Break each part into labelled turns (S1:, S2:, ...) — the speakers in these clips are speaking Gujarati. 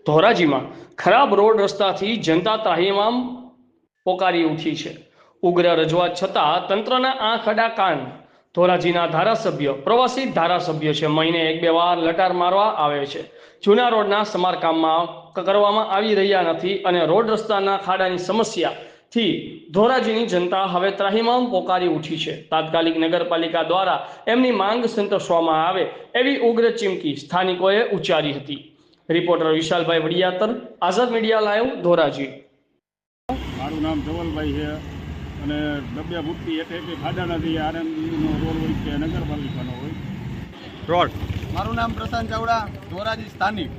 S1: ધોરાજીમાં ખરાબ રોડ રસ્તાથી જનતા ત્રાહિમામ પોકારી ઉઠી છે। ઉગ્ર રજૂઆત છતાં તંત્રના આંખ આડા કાન। ધોરાજીના ધારાસભ્ય પ્રવાસી ધારાસભ્ય છે, મહિને 1-2 વાર લટાર મારવા આવે છે। જૂના રોડના સમારકામમાં કરવામાં આવી રહ્યા નથી અને રોડ રસ્તાના ખાડાની સમસ્યાથી ધોરાજીની જનતા હવે ત્રાહિમામ પોકારી ઉઠી છે। તાત્કાલિક નગરપાલિકા દ્વારા એમની માંગ સંતોષવામાં આવે એવી ઉગ્ર ચીમકી સ્થાનિકોએ ઉચ્ચારી હતી। રિપોર્ટર વિશાલભાઈ વડિયાતર, આઝાદ મીડિયા લાઈવ, ધોરાજી।
S2: મારું નામ ધવલભાઈ છે અને ડબ્યા બુટ્ટી એક ખાડા નથી। આરએનબીનો રોડ હોય કે નગરપાલિકાનો હોય રોડ।
S3: મારું નામ પ્રશાંત ચાવડા, ધોરાજી સ્થાનિક।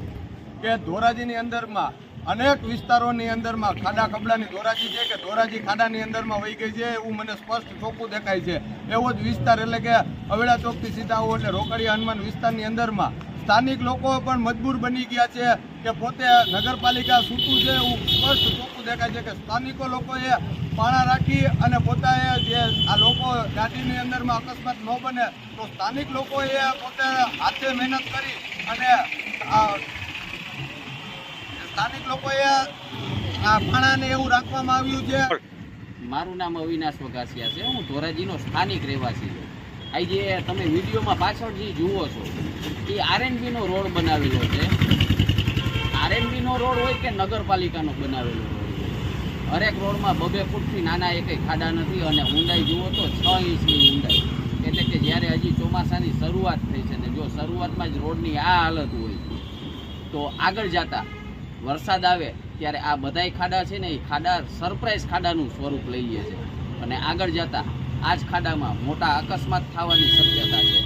S3: કે ધોરાજીની અંદરમાં અનેક વિસ્તારોની અંદરમાં ખાડા ખબડાની ધોરાજી છે કે ધોરાજી ખાડાની અંદરમાં વહી ગઈ છે એવું મને સ્પષ્ટ ચોખ્ખું દેખાય છે। એવો જ વિસ્તાર એટલે કે અવેડા ચોકથી સીધા આવો એટલે રોકડિયા હનુમાન વિસ્તારની અંદરમાં સ્થાનિક લોકો પણ મજબૂર બની ગયા છે કે પોતે નગરપાલિકા છૂટું છે એવું સ્પષ્ટ ચોખ્ખું દેખાય છે કે સ્થાનિકો લોકોએ પાણા રાખી અને પોતાએ જે આ લોકો ગાડીની અંદરમાં અકસ્માત ન બને તો સ્થાનિક લોકોએ પોતે હાથે મહેનત કરી અને સ્થાનિક લોકોએ આ પાણાને એવું રાખવામાં આવ્યું છે।
S4: મારું નામ અવિનાશ વઘાસિયા છે, હું ધોરાજીનો સ્થાનિક રહેવાસી છું। આજે તમે વિડીયોમાં પાછળ જે જુઓ છો એ આરએનબીનો રોડ બનાવેલો છે। આરએનબીનો રોડ હોય કે નગરપાલિકાનો બનાવેલો રોડ હોય, હરેક રોડમાં 2-2 ફૂટથી નાના એકેય ખાડા નથી અને ઊંડાઈ જુઓ તો 6 ઇંચની ઊંડાઈ। એટલે કે જ્યારે હજી ચોમાસાની શરૂઆત થઈ છે ને જો શરૂઆતમાં જ રોડની આ હાલત હોય તો આગળ જતા વરસાદ આવે ત્યારે આ બધાય ખાડા છે ને એ ખાડા સરપ્રાઈઝ ખાડાનું સ્વરૂપ લઈ લે છે અને આગળ જતા આ જ ખાડામાં મોટા અકસ્માત થવાની શક્યતા છે।